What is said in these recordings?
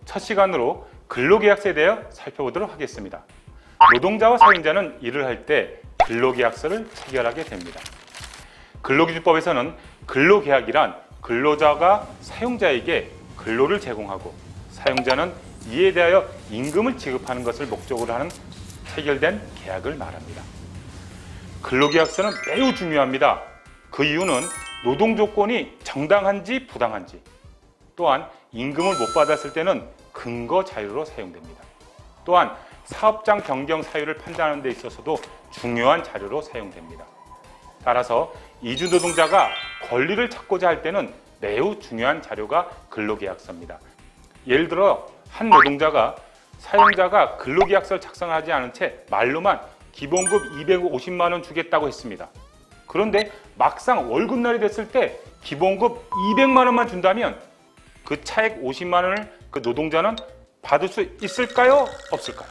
첫 시간으로 근로계약서에 대해 살펴보도록 하겠습니다. 노동자와 사용자는 일을 할 때 근로계약서를 체결하게 됩니다. 근로기준법에서는 근로계약이란 근로자가 사용자에게 근로를 제공하고 사용자는 이에 대하여 임금을 지급하는 것을 목적으로 하는 체결된 계약을 말합니다. 근로계약서는 매우 중요합니다. 그 이유는 노동조건이 정당한지 부당한지, 또한 임금을 못 받았을 때는 근거 자료로 사용됩니다. 또한 사업장 변경 사유를 판단하는 데 있어서도 중요한 자료로 사용됩니다. 따라서 이주노동자가 권리를 찾고자 할 때는 매우 중요한 자료가 근로계약서입니다. 예를 들어 한 노동자가 사용자가 근로계약서를 작성하지 않은 채 말로만 기본급 250만 원 주겠다고 했습니다. 그런데 막상 월급날이 됐을 때 기본급 200만 원만 준다면 그 차액 50만 원을 그 노동자는 받을 수 있을까요? 없을까요?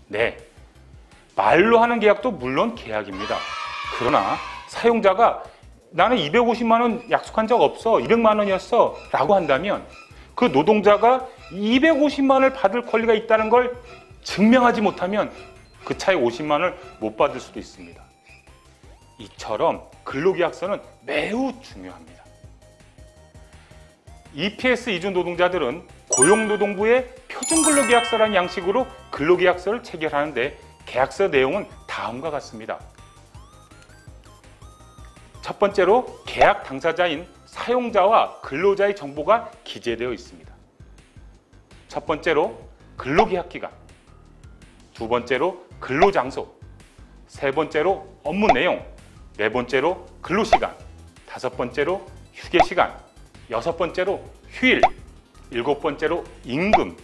네, 말로 하는 계약도 물론 계약입니다. 그러나 사용자가 나는 250만 원 약속한 적 없어, 200만 원이었어 라고 한다면 그 노동자가 250만 원을 받을 권리가 있다는 걸 증명하지 못하면 그 차액 50만 원을 못 받을 수도 있습니다. 이처럼 근로계약서는 매우 중요합니다. EPS 이주 노동자들은 고용노동부의 표준근로계약서라는 양식으로 근로계약서를 체결하는데 계약서 내용은 다음과 같습니다. 첫 번째로 계약 당사자인 사용자와 근로자의 정보가 기재되어 있습니다. 첫 번째로 근로계약기간, 두 번째로 근로장소, 세 번째로 업무 내용, 네 번째로 근로시간, 다섯 번째로 휴게시간, 여섯 번째로 휴일, 일곱 번째로 임금,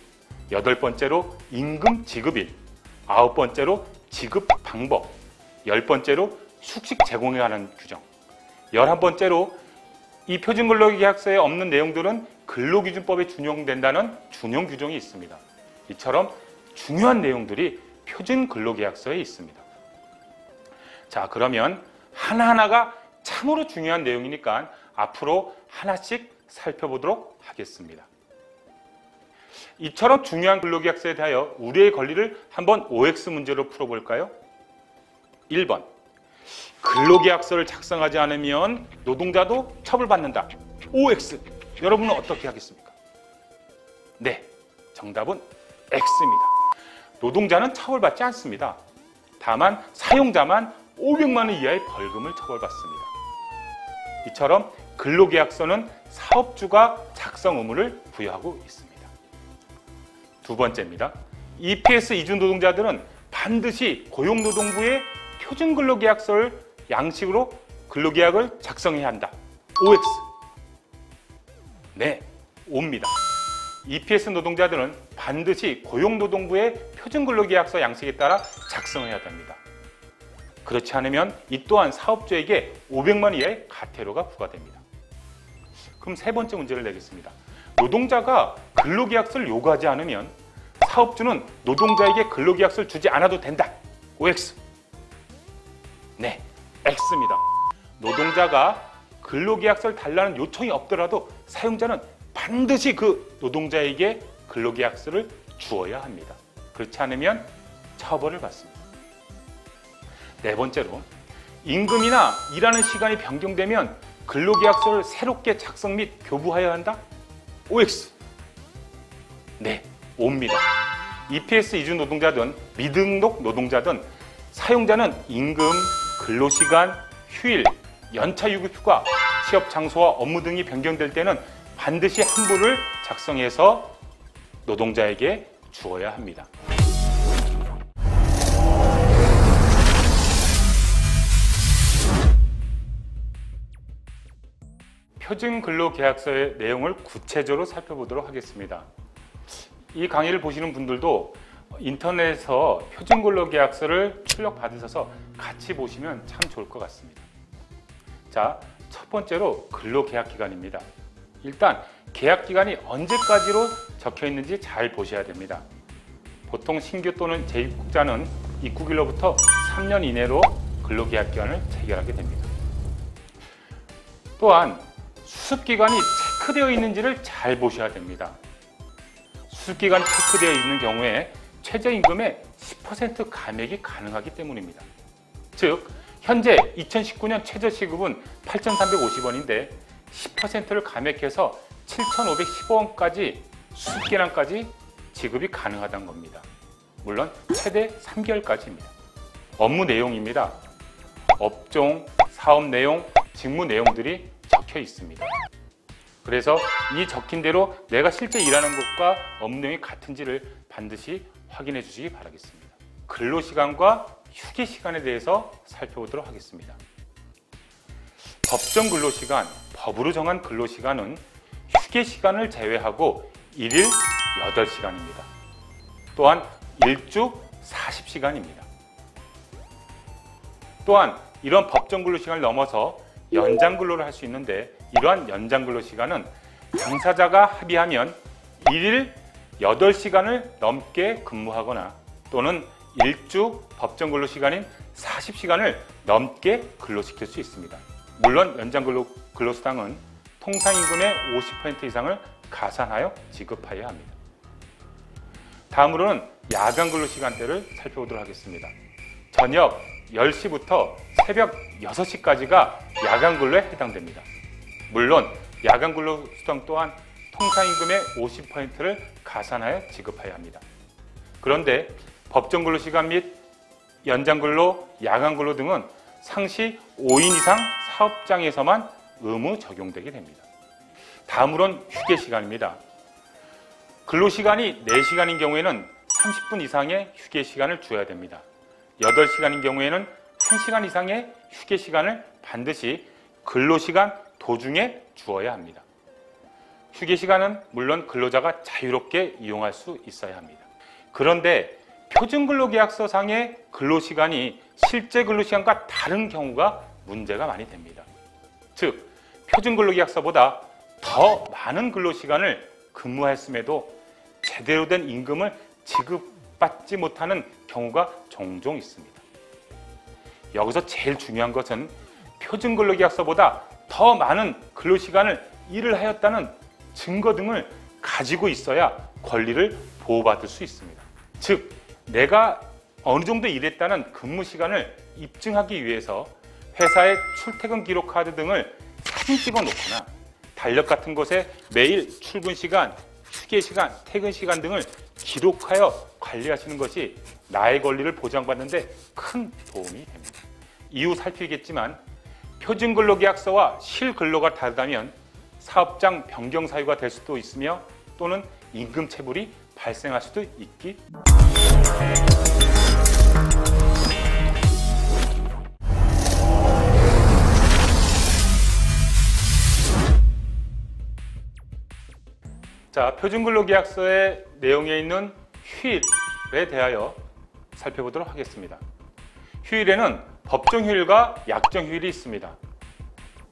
여덟 번째로 임금 지급일, 아홉 번째로 지급 방법, 열 번째로 숙식 제공에 관한 규정, 11번째로 이 표준근로계약서에 없는 내용들은 근로기준법에 준용된다는 준용 규정이 있습니다. 이처럼 중요한 내용들이 표준근로계약서에 있습니다. 자, 그러면 하나하나가 참으로 중요한 내용이니까 앞으로 하나씩 살펴보도록 하겠습니다. 이처럼 중요한 근로계약서에 대하여 우리의 권리를 한번 OX 문제로 풀어볼까요? 1번, 근로계약서를 작성하지 않으면 노동자도 처벌받는다. OX, 여러분은 어떻게 하겠습니까? 네, 정답은 X입니다. 노동자는 처벌받지 않습니다. 다만 사용자만 500만 원 이하의 벌금을 처벌받습니다. 이처럼 근로계약서는 사업주가 작성 의무를 부여하고 있습니다. 두 번째입니다. EPS 이주 노동자들은 반드시 고용노동부의 표준근로계약서를 양식으로 근로계약을 작성해야 한다. OX. 네, O입니다. EPS 노동자들은 반드시 고용노동부의 표준근로계약서 양식에 따라 작성해야 됩니다. 그렇지 않으면 이 또한 사업주에게 500만 원 이하의 과태료가 부과됩니다. 그럼 세 번째 문제를 내겠습니다. 노동자가 근로계약서를 요구하지 않으면 사업주는 노동자에게 근로계약서를 주지 않아도 된다. OX. 네, X입니다. 노동자가 근로계약서를 달라는 요청이 없더라도 사용자는 반드시 그 노동자에게 근로계약서를 주어야 합니다. 그렇지 않으면 처벌을 받습니다. 네 번째로, 임금이나 일하는 시간이 변경되면 근로계약서를 새롭게 작성 및 교부하여야 한다? OX. 네, O입니다. EPS 이주 노동자든 미등록 노동자든 사용자는 임금, 근로시간, 휴일, 연차유급휴가, 취업 장소와 업무 등이 변경될 때는 반드시 한부를 작성해서 노동자에게 주어야 합니다. 표준근로계약서의 내용을 구체적으로 살펴보도록 하겠습니다. 이 강의를 보시는 분들도 인터넷에서 표준근로계약서를 출력받으셔서 같이 보시면 참 좋을 것 같습니다. 자, 첫 번째로 근로계약기간입니다. 일단 계약기간이 언제까지로 적혀 있는지 잘 보셔야 됩니다. 보통 신규 또는 재입국자는 입국일로부터 3년 이내로 근로계약기간을 체결하게 됩니다. 또한 수습기간이 체크되어 있는지를 잘 보셔야 됩니다. 수습기간이 체크되어 있는 경우에 최저임금의 10% 감액이 가능하기 때문입니다. 즉 현재 2019년 최저시급은 8,350원인데 10%를 감액해서 7,515원까지 수습기간까지 지급이 가능하다는 겁니다. 물론 최대 3개월까지입니다. 업무 내용입니다. 업종, 사업 내용, 직무 내용들이 적혀 있습니다. 그래서 이 적힌 대로 내가 실제 일하는 것과 업무 내용이 같은지를 반드시 확인해 주시기 바라겠습니다. 근로시간과 휴게시간에 대해서 살펴보도록 하겠습니다. 법정 근로시간, 법으로 정한 근로시간은 휴게시간을 제외하고 1일 8시간입니다. 또한 일주 40시간입니다. 또한 이런 법정 근로시간을 넘어서 연장 근로를 할 수 있는데 이러한 연장 근로시간은 당사자가 합의하면 1일 8시간을 넘게 근무하거나 또는 일주 법정 근로시간인 40시간을 넘게 근로시킬 수 있습니다. 물론 연장 근로수당은 통상임금의 50% 이상을 가산하여 지급하여야 합니다. 다음으로는 야간 근로시간대를 살펴보도록 하겠습니다. 저녁 10시부터 새벽 6시까지가 야간 근로에 해당됩니다. 물론 야간 근로수당 또한 통상임금의 50%를 가산하여 지급해야 합니다. 그런데 법정 근로시간 및 연장 근로, 야간 근로 등은 상시 5인 이상 사업장에서만 의무 적용되게 됩니다. 다음으로는 휴게시간입니다. 근로시간이 4시간인 경우에는 30분 이상의 휴게시간을 주어야 됩니다. 8시간인 경우에는 1시간 이상의 휴게시간을 반드시 근로시간 도중에 주어야 합니다. 휴게시간은 물론 근로자가 자유롭게 이용할 수 있어야 합니다. 그런데 표준근로계약서상의 근로시간이 실제 근로시간과 다른 경우가 문제가 많이 됩니다. 즉, 표준근로계약서보다 더 많은 근로시간을 근무했음에도 제대로 된 임금을 지급받지 못하는 경우가 종종 있습니다. 여기서 제일 중요한 것은 표준근로계약서보다 더 많은 근로시간을 일을 하였다는 증거 등을 가지고 있어야 권리를 보호받을 수 있습니다. 즉, 내가 어느 정도 일했다는 근무 시간을 입증하기 위해서 회사의 출퇴근 기록 카드 등을 사진 찍어 놓거나 달력 같은 곳에 매일 출근 시간, 휴게 시간, 퇴근 시간 등을 기록하여 관리하시는 것이 나의 권리를 보장받는 데 큰 도움이 됩니다. 이후 살피겠지만 표준근로계약서와 실근로가 다르다면 사업장 변경 사유가 될 수도 있으며 또는 임금 체불이 발생할 수도 있기 자, 표준근로계약서의 내용에 있는 휴일에 대하여 살펴보도록 하겠습니다. 휴일에는 법정휴일과 약정휴일이 있습니다.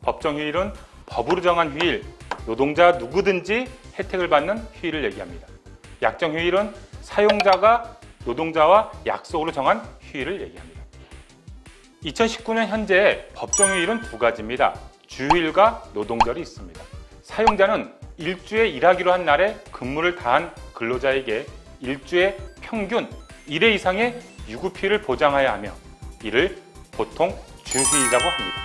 법정휴일은 법으로 정한 휴일, 노동자 누구든지 혜택을 받는 휴일을 얘기합니다. 약정휴일은 사용자가 노동자와 약속으로 정한 휴일을 얘기합니다. 2019년 현재 법정휴일은 두 가지입니다. 주휴일과 노동절이 있습니다. 사용자는 일주에 일하기로 한 날에 근무를 다한 근로자에게 일주에 평균 1회 이상의 유급휴일을 보장해야 하며 이를 보통 주휴일이라고 합니다.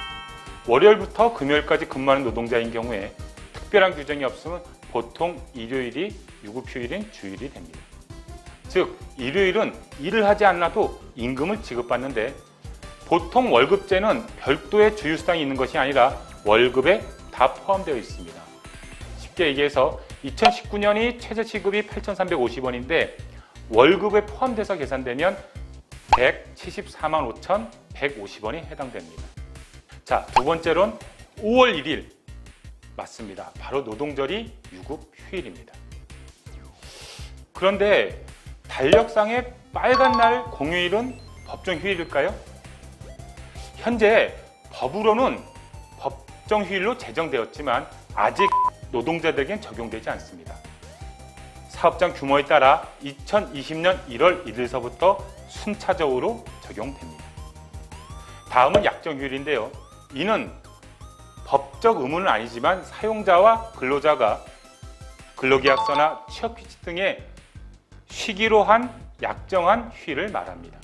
월요일부터 금요일까지 근무하는 노동자인 경우에 특별한 규정이 없으면 보통 일요일이 유급휴일인 주일이 됩니다. 즉, 일요일은 일을 하지 않아도 임금을 지급받는데 보통 월급제는 별도의 주휴수당이 있는 것이 아니라 월급에 다 포함되어 있습니다. 쉽게 얘기해서 2019년이 최저시급이 8,350원인데 월급에 포함돼서 계산되면 174만 5,150원이 해당됩니다. 자, 두 번째로는 5월 1일 맞습니다. 바로 노동절이 유급휴일입니다. 그런데 달력상의 빨간 날 공휴일은 법정휴일일까요? 현재 법으로는 법정휴일로 제정되었지만 아직 노동자들에겐 적용되지 않습니다. 사업장 규모에 따라 2020년 1월 1일서부터 순차적으로 적용됩니다. 다음은 약정휴일인데요. 이는 법적 의무는 아니지만 사용자와 근로자가 근로계약서나 취업규칙 등의 쉬기로 한 약정한 휴일을 말합니다.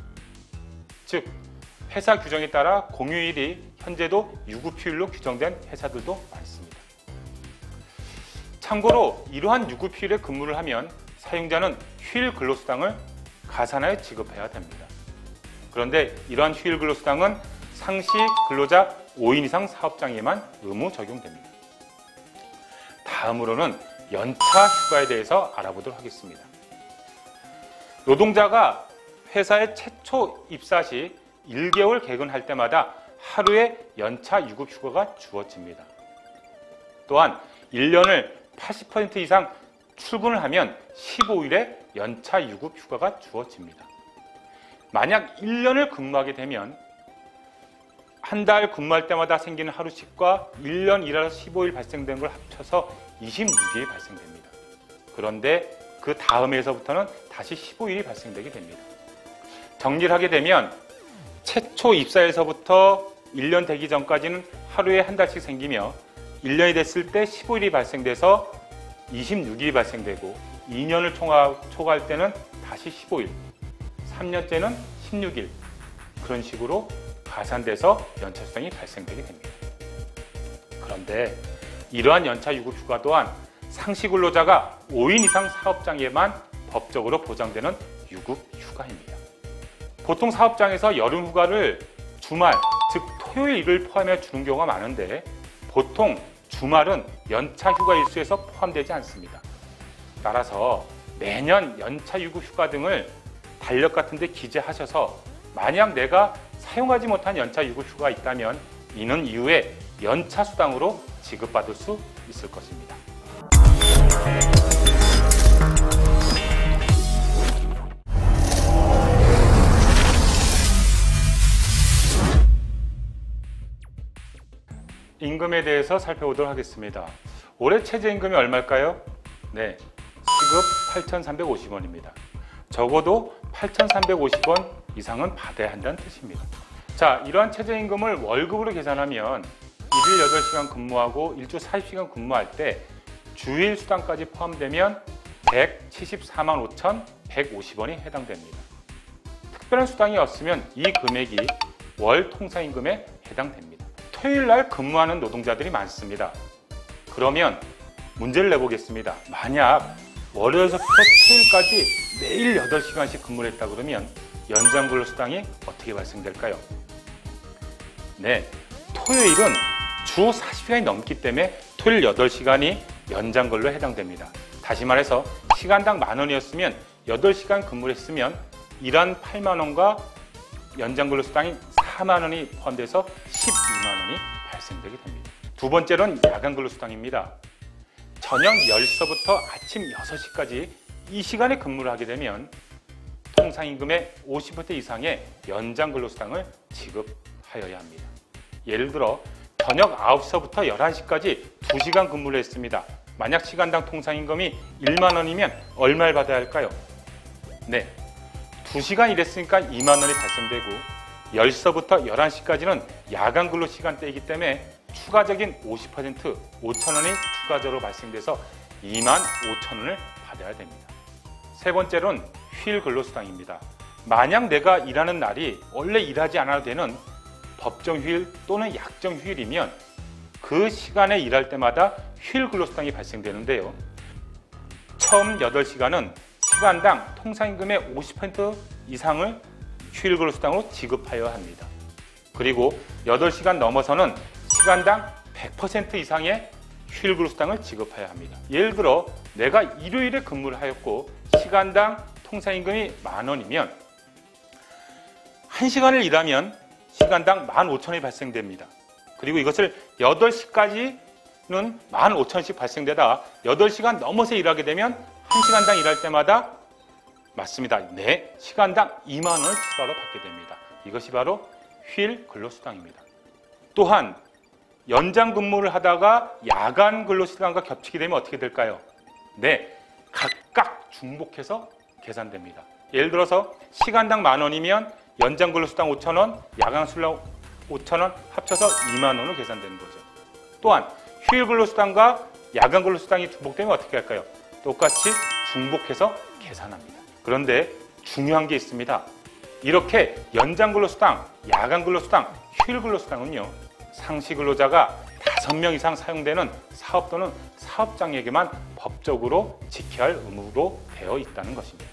즉, 회사 규정에 따라 공휴일이 현재도 유급휴일로 규정된 회사들도 많습니다. 참고로 이러한 유급휴일에 근무를 하면 사용자는 휴일 근로수당을 가산하여 지급해야 됩니다. 그런데 이러한 휴일 근로수당은 상시 근로자 5인 이상 사업장에만 의무 적용됩니다. 다음으로는 연차 휴가에 대해서 알아보도록 하겠습니다. 노동자가 회사에 최초 입사 시 1개월 개근할 때마다 하루의 연차 유급 휴가가 주어집니다. 또한 1년을 80% 이상 출근을 하면 15일의 연차 유급 휴가가 주어집니다. 만약 1년을 근무하게 되면 한 달 근무할 때마다 생기는 하루씩과 1년 일하러 15일 발생된 걸 합쳐서 26일이 발생됩니다. 그런데 그 다음에서부터는 다시 15일이 발생되게 됩니다. 정리를 하게 되면 최초 입사에서부터 1년 되기 전까지는 하루에 한 달씩 생기며 1년이 됐을 때 15일이 발생돼서 26일이 발생되고 2년을 초과할 때는 다시 15일, 3년째는 16일 그런 식으로 가산돼서 연차 수당이 발생되게 됩니다. 그런데 이러한 연차 유급 휴가 또한 상시 근로자가 5인 이상 사업장에만 법적으로 보장되는 유급 휴가입니다. 보통 사업장에서 여름 휴가를 주말, 즉 토요일을 포함해 주는 경우가 많은데 보통 주말은 연차 휴가 일수에서 포함되지 않습니다. 따라서 매년 연차 유급 휴가 등을 달력 같은 데 기재하셔서 만약 내가 사용하지 못한 연차 유급 휴가가 있다면 이는 이후에 연차 수당으로 지급받을 수 있을 것입니다. 임금에 대해서 살펴보도록 하겠습니다. 올해 최저임금이 얼마일까요? 네, 시급 8,350원입니다. 적어도 8,350원 이상은 받아야 한다는 뜻입니다. 자, 이러한 최저임금을 월급으로 계산하면 일일 8시간 근무하고 일주 40시간 근무할 때 주일 수당까지 포함되면 174만 5,150원이 해당됩니다. 특별한 수당이 없으면 이 금액이 월 통상임금에 해당됩니다. 토요일 날 근무하는 노동자들이 많습니다. 그러면 문제를 내보겠습니다. 만약 월요일부터 토요일까지 매일 8시간씩 근무를 했다 그러면 연장 근로수당이 어떻게 발생될까요? 네, 토요일은 주 40시간이 넘기 때문에 토요일 8시간이 연장 근로에 해당됩니다. 다시 말해서 시간당 10,000원이었으면 8시간 근무를 했으면 일한 80,000원과 연장 근로수당이 40,000원이 포함돼서 120,000원이 발생되게 됩니다. 두 번째로는 야간 근로수당입니다. 저녁 10시부터 아침 6시까지 이 시간에 근무를 하게 되면 통상임금의 50% 이상의 연장 근로수당을 지급하여야 합니다. 예를 들어 저녁 9시부터 11시까지 2시간 근무를 했습니다. 만약 시간당 통상임금이 10,000원이면 얼마를 받아야 할까요? 네, 2시간 일했으니까 20,000원이 발생되고 10시부터 11시까지는 야간 근로 시간대이기 때문에 추가적인 50% 5,000원이 추가적으로 발생돼서 25,000원을 받아야 됩니다. 세 번째로는 휴일 근로수당입니다. 만약 내가 일하는 날이 원래 일하지 않아도 되는 법정 휴일 또는 약정 휴일이면 그 시간에 일할 때마다 휴일 근로수당이 발생되는데요. 처음 8시간은 시간당 통상임금의 50% 이상을 휴일 근로수당으로 지급하여야 합니다. 그리고 8시간 넘어서는 시간당 100% 이상의 휴일 근로수당을 지급해야 합니다. 예를 들어 내가 일요일에 근무를 하였고 시간당 통상임금이 10,000원이면 1시간을 일하면 시간당 15,000원이 발생됩니다. 그리고 이것을 8시까지는 15,000원씩 발생되다 8시간 넘어서 일하게 되면 1시간당 일할 때마다 맞습니다. 네, 시간당 20,000원을 추가로 받게 됩니다. 이것이 바로 휴일 근로수당입니다. 또한 연장 근무를 하다가 야간 근로시간과 겹치게 되면 어떻게 될까요? 네, 각각 중복해서 계산됩니다. 예를 들어서 시간당 10,000원이면 연장 근로수당 5,000원, 야간 수당 5,000원 합쳐서 20,000원으로 계산되는 거죠. 또한 휴일 근로수당과 야간 근로수당이 중복되면 어떻게 할까요? 똑같이 중복해서 계산합니다. 그런데 중요한 게 있습니다. 이렇게 연장 근로수당, 야간 근로수당, 휴일 근로수당은요, 상시 근로자가 5명 이상 사용되는 사업 또는 사업장에게만 법적으로 지켜야 할 의무로 되어 있다는 것입니다.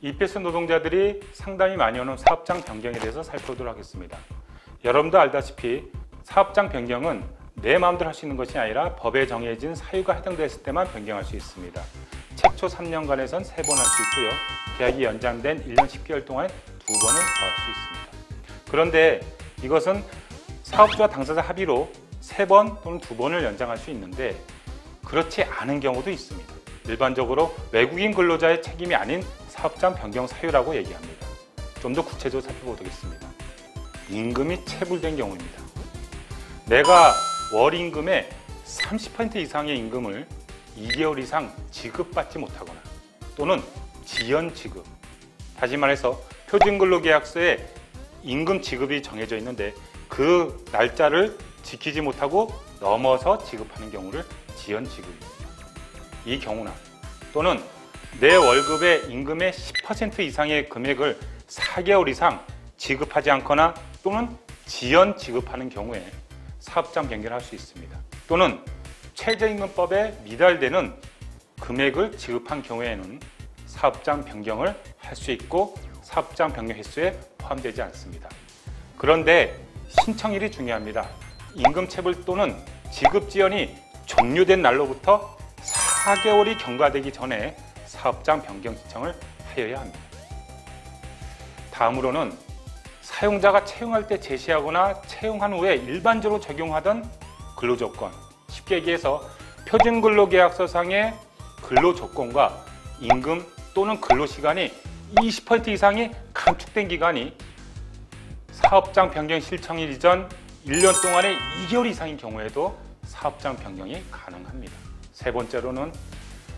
EPS 노동자들이 상당히 많이 오는 사업장 변경에 대해서 살펴보도록 하겠습니다. 여러분도 알다시피 사업장 변경은 내 마음대로 할 수 있는 것이 아니라 법에 정해진 사유가 해당됐을 때만 변경할 수 있습니다. 최초 3년간에선 3번 할 수 있고요. 계약이 연장된 1년 10개월 동안에 2번을 더 할 수 있습니다. 그런데 이것은 사업주와 당사자 합의로 3번 또는 2번을 연장할 수 있는데 그렇지 않은 경우도 있습니다. 일반적으로 외국인 근로자의 책임이 아닌 사업장 변경 사유라고 얘기합니다. 좀 더 구체적으로 살펴보겠습니다. 임금이 체불된 경우입니다. 내가 월 임금의 30% 이상의 임금을 2개월 이상 지급받지 못하거나 또는 지연 지급, 다시 말해서 표준근로계약서에 임금 지급이 정해져 있는데 그 날짜를 지키지 못하고 넘어서 지급하는 경우를 지연 지급입니다. 이 경우나 또는 내 월급의 임금의 10% 이상의 금액을 4개월 이상 지급하지 않거나 또는 지연 지급하는 경우에 사업장 변경을 할 수 있습니다. 또는 최저임금법에 미달되는 금액을 지급한 경우에는 사업장 변경을 할 수 있고 사업장 변경 횟수에 포함되지 않습니다. 그런데 신청일이 중요합니다. 임금 체불 또는 지급 지연이 종료된 날로부터 4개월이 경과되기 전에 사업장 변경 신청을 하여야 합니다. 다음으로는 사용자가 채용할 때 제시하거나 채용한 후에 일반적으로 적용하던 근로조건, 쉽게 얘기해서 표준근로계약서상의 근로조건과 임금 또는 근로시간이 20% 이상이 감축된 기간이 사업장 변경 실청일 이전 1년 동안의 2개월 이상인 경우에도 사업장 변경이 가능합니다. 세 번째로는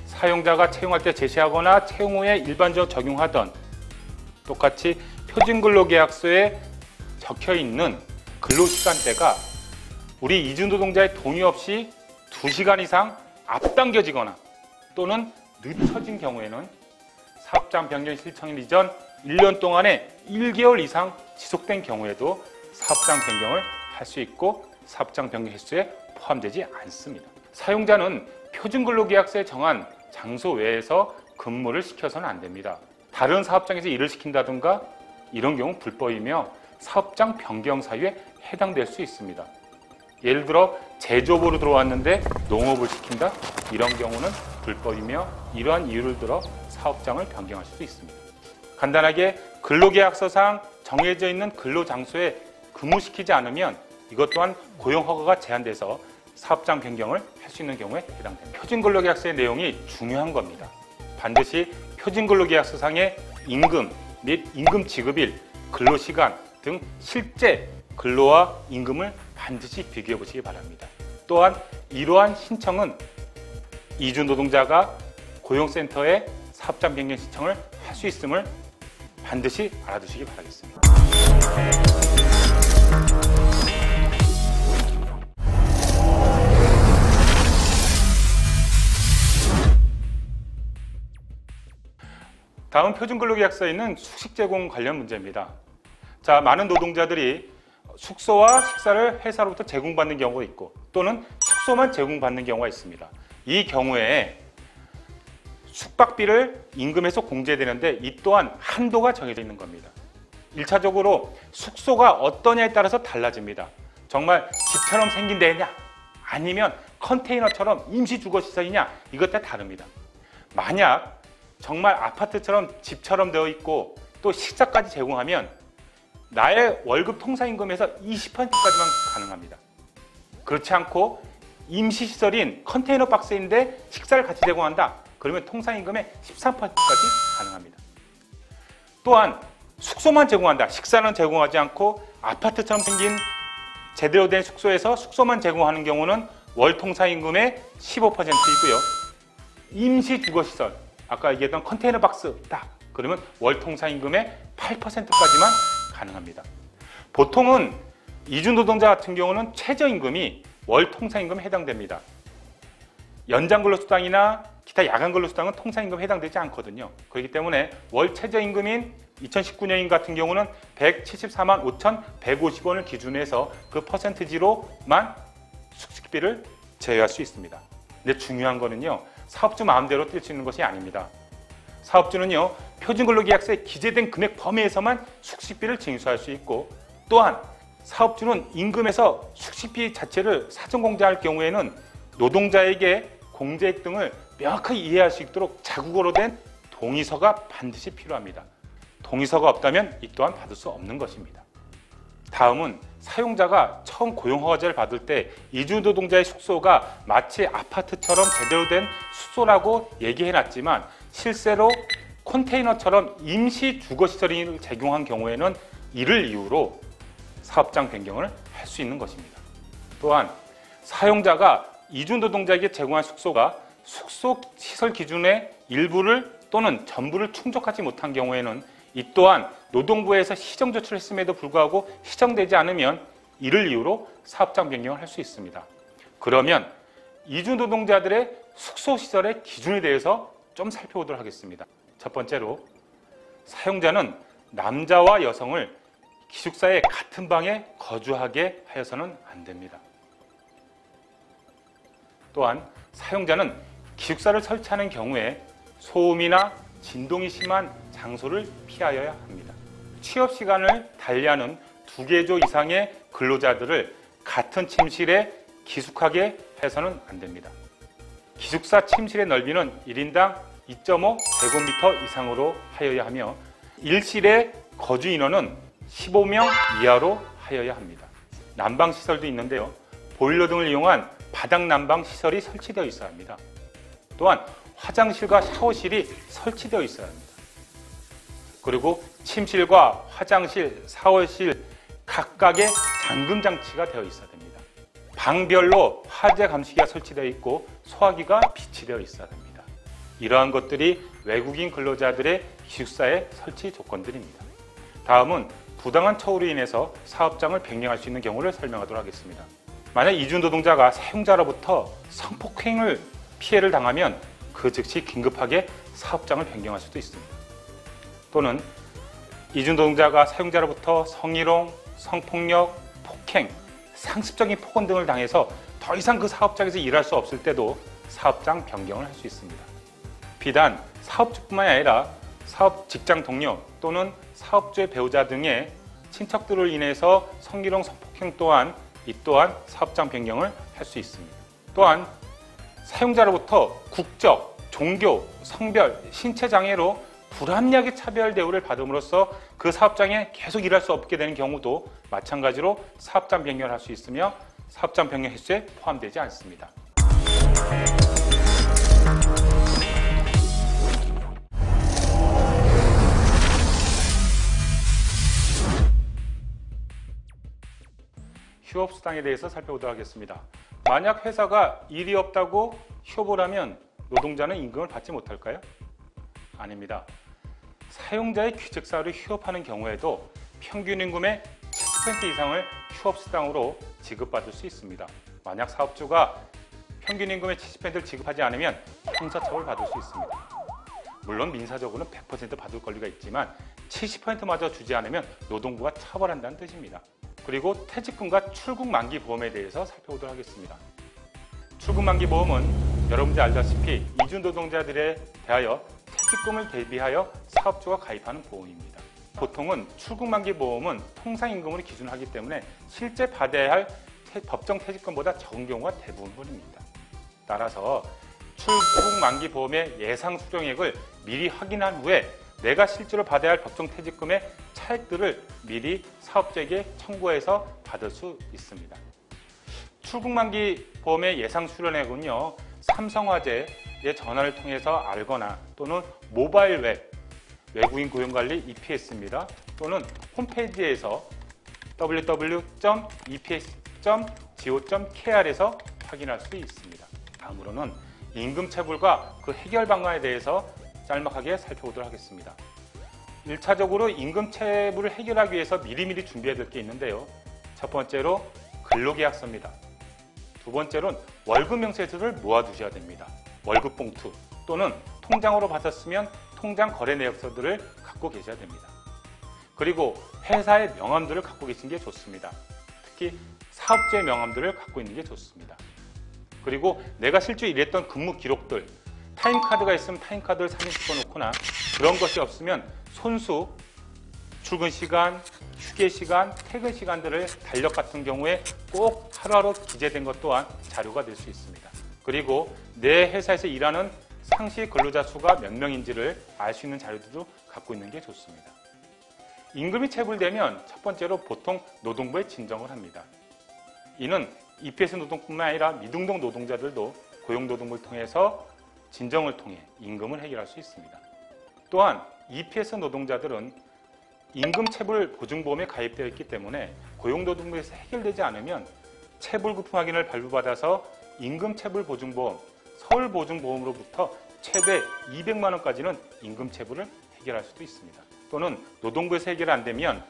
사용자가 채용할 때 제시하거나 채용 후에 일반적으로 적용하던 똑같이 표준근로계약서에 적혀있는 근로시간대가 우리 이주노동자의 동의 없이 2시간 이상 앞당겨지거나 또는 늦춰진 경우에는 사업장 변경 실청일 이전 1년 동안에 1개월 이상 지속된 경우에도 사업장 변경을 할 수 있고 사업장 변경 횟수에 포함되지 않습니다. 사용자는 표준근로계약서에 정한 장소 외에서 근무를 시켜서는 안 됩니다. 다른 사업장에서 일을 시킨다든가 이런 경우 불법이며 사업장 변경 사유에 해당될 수 있습니다. 예를 들어 제조업으로 들어왔는데 농업을 시킨다? 이런 경우는 불법이며 이러한 이유를 들어 사업장을 변경할 수도 있습니다. 간단하게 근로계약서상 정해져 있는 근로장소에 근무시키지 않으면 이것 또한 고용허가가 제한돼서 사업장 변경을 할 수 있는 경우에 해당됩니다. 표준근로계약서의 내용이 중요한 겁니다. 반드시 표준근로계약서상의 임금 및 임금 지급일, 근로시간 등 실제 근로와 임금을 반드시 비교해 보시기 바랍니다. 또한 이러한 신청은 이주노동자가 고용센터에 사업장 변경 신청을 할 수 있음을 반드시 알아두시기 바라겠습니다. 다음 표준근로계약서에 있는 숙식 제공 관련 문제입니다. 자, 많은 노동자들이 숙소와 식사를 회사로부터 제공받는 경우가 있고 또는 숙소만 제공받는 경우가 있습니다. 이 경우에 숙박비를 임금에서 공제되는데 이 또한 한도가 정해져 있는 겁니다. 1차적으로 숙소가 어떠냐에 따라서 달라집니다. 정말 집처럼 생긴 데냐 아니면 컨테이너처럼 임시주거시설이냐 이것 따라 다릅니다. 만약 정말 아파트처럼 집처럼 되어 있고 또 식사까지 제공하면 나의 월급 통상임금에서 20%까지만 가능합니다. 그렇지 않고 임시시설인 컨테이너 박스인데 식사를 같이 제공한다. 그러면 통상임금의 13%까지 가능합니다. 또한 숙소만 제공한다. 식사는 제공하지 않고 아파트처럼 생긴 제대로 된 숙소에서 숙소만 제공하는 경우는 월 통상임금의 15%이고요. 임시주거시설, 아까 얘기했던 컨테이너 박스 딱 그러면 월 통상임금의 8%까지만 가능합니다. 보통은 이주노동자 같은 경우는 최저임금이 월 통상임금에 해당됩니다. 연장근로수당이나 기타 야간근로수당은 통상임금에 해당되지 않거든요. 그렇기 때문에 월 최저임금인 2019년인 같은 경우는 174만 5,150원을 기준으로 해서 그 퍼센티지로만 숙식비를 제외할 수 있습니다. 근데 중요한 거는요, 사업주 마음대로 뛸 수 있는 것이 아닙니다. 사업주는요, 표준근로계약서에 기재된 금액 범위에서만 숙식비를 징수할 수 있고, 또한 사업주는 임금에서 숙식비 자체를 사전공제할 경우에는 노동자에게 공제액 등을 명확하게 이해할 수 있도록 자국어로 된 동의서가 반드시 필요합니다. 동의서가 없다면 이 또한 받을 수 없는 것입니다. 다음은 사용자가 처음 고용허가제를 받을 때 이주노동자의 숙소가 마치 아파트처럼 제대로 된 숙소라고 얘기해놨지만 실제로 컨테이너처럼 임시 주거시설을 제공한 경우에는 이를 이유로 사업장 변경을 할 수 있는 것입니다. 또한 사용자가 이주노동자에게 제공한 숙소가 숙소시설 기준의 일부를 또는 전부를 충족하지 못한 경우에는 이 또한 노동부에서 시정 조치를 했음에도 불구하고 시정되지 않으면 이를 이유로 사업장 변경을 할 수 있습니다. 그러면 이주노동자들의 숙소시설의 기준에 대해서 좀 살펴보도록 하겠습니다. 첫 번째로 사용자는 남자와 여성을 기숙사의 같은 방에 거주하게 하여서는 안 됩니다. 또한 사용자는 기숙사를 설치하는 경우에 소음이나 진동이 심한 장소를 피하여야 합니다. 취업 시간을 달리하는 2개조 이상의 근로자들을 같은 침실에 기숙하게 해서는 안 됩니다. 기숙사 침실의 넓이는 1인당 2.5 제곱미터 이상으로 하여야 하며 일실의 거주 인원은 15명 이하로 하여야 합니다. 난방시설도 있는데요, 보일러 등을 이용한 바닥 난방 시설이 설치되어 있어야 합니다. 또한 화장실과 샤워실이 설치되어 있어야 합니다. 그리고 침실과 화장실, 샤워실 각각의 잠금 장치가 되어 있어야 됩니다. 방별로 화재 감시기가 설치되어 있고 소화기가 비치되어 있어야 됩니다. 이러한 것들이 외국인 근로자들의 기숙사의 설치 조건들입니다. 다음은 부당한 처우로 인해서 사업장을 변경할 수 있는 경우를 설명하도록 하겠습니다. 만약 이주노동자가 사용자로부터 성폭행을 피해를 당하면 그 즉시 긴급하게 사업장을 변경할 수도 있습니다. 또는 이주노동자가 사용자로부터 성희롱, 성폭력, 폭행, 상습적인 폭언 등을 당해서 더 이상 그 사업장에서 일할 수 없을 때도 사업장 변경을 할 수 있습니다. 비단 사업주뿐만 아니라 사업 직장 동료 또는 사업주의 배우자 등의 친척들을 인해서 성희롱, 성폭행 또한 이 또한 사업장 변경을 할 수 있습니다. 또한 사용자로부터 국적, 종교, 성별, 신체 장애로 불합리하게 차별 대우를 받음으로써 그 사업장에 계속 일할 수 없게 되는 경우도 마찬가지로 사업장 변경을 할 수 있으며 사업장 변경 횟수에 포함되지 않습니다. 휴업수당에 대해서 살펴보도록 하겠습니다. 만약 회사가 일이 없다고 휴업을 하면 노동자는 임금을 받지 못할까요? 아닙니다. 사용자의 귀책사유로 휴업하는 경우에도 평균 임금의 70% 이상을 휴업수당으로 지급받을 수 있습니다. 만약 사업주가 평균 임금의 70%를 지급하지 않으면 형사처벌을 받을 수 있습니다. 물론 민사적으로는 100% 받을 권리가 있지만 70%마저 주지 않으면 노동부가 처벌한다는 뜻입니다. 그리고 퇴직금과 출국만기 보험에 대해서 살펴보도록 하겠습니다. 출국만기 보험은 여러분들이 알다시피 이주노동자들에 대하여 퇴직금을 대비하여 사업주가 가입하는 보험입니다. 보통은 출국만기 보험은 통상임금으로 기준하기 때문에 실제 받아야 할 법정 퇴직금보다 적은 경우가 대부분입니다. 따라서 출국만기 보험의 예상 수령액을 미리 확인한 후에 내가 실제로 받아야 할 법정 퇴직금의 차액들을 미리 사업주에게 청구해서 받을 수 있습니다. 출국만기 보험의 예상 수령액은요, 삼성화재의 전화를 통해서 알거나 또는 모바일 웹, 외국인 고용관리 EPS입니다. 또는 홈페이지에서 www.eps.go.kr에서 확인할 수 있습니다. 다음으로는 임금 체불과 그 해결 방안에 대해서 짤막하게 살펴보도록 하겠습니다. 1차적으로 임금 체불을 해결하기 위해서 미리미리 준비해야 될 게 있는데요. 첫 번째로 근로계약서입니다. 두 번째로는 월급 명세서를 모아두셔야 됩니다. 월급 봉투 또는 통장으로 받았으면 통장 거래 내역서들을 갖고 계셔야 됩니다. 그리고 회사의 명함들을 갖고 계신 게 좋습니다. 특히 사업주의 명함들을 갖고 있는 게 좋습니다. 그리고 내가 실제 일했던 근무 기록들, 타임카드가 있으면 타임카드를 사진 찍어놓거나 그런 것이 없으면 손수 출근 시간, 휴게 시간, 퇴근 시간들을 달력 같은 경우에 꼭 하루하루 기재된 것 또한 자료가 될 수 있습니다. 그리고 내 회사에서 일하는 상시 근로자 수가 몇 명인지를 알 수 있는 자료들도 갖고 있는 게 좋습니다. 임금이 체불되면 첫 번째로 보통 노동부에 진정을 합니다. 이는 EPS 노동뿐만 아니라 미등록 노동자들도 고용노동부를 통해서 진정을 통해 임금을 해결할 수 있습니다. 또한 EPS 노동자들은 임금 체불 보증보험에 가입되어 있기 때문에 고용노동부에서 해결되지 않으면 체불구품 확인을 발부받아서 임금 체불 보증보험, 서울보증보험으로부터 최대 200만 원까지는 임금 체불을 해결할 수도 있습니다. 또는 노동부에서 해결 안 되면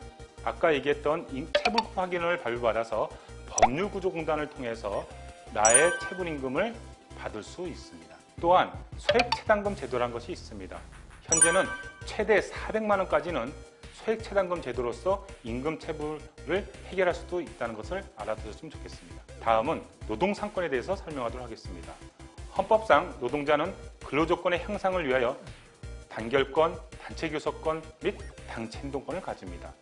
아까 얘기했던 체불구품 확인을 발부받아서 법률구조공단을 통해서 나의 체불임금을 받을 수 있습니다. 또한 소액체당금 제도라는 것이 있습니다. 현재는 최대 400만 원까지는 소액체당금 제도로서 임금 체불을 해결할 수도 있다는 것을 알아두셨으면 좋겠습니다. 다음은 노동상권에 대해서 설명하도록 하겠습니다. 헌법상 노동자는 근로조건의 향상을 위하여 단결권, 단체교섭권 및 당체행동권을 가집니다.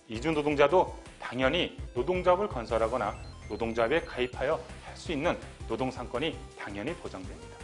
이주노동자도 당연히 노동조합을 건설하거나 노동조합에 가입하여 할 수 있는 노동상권이 당연히 보장됩니다.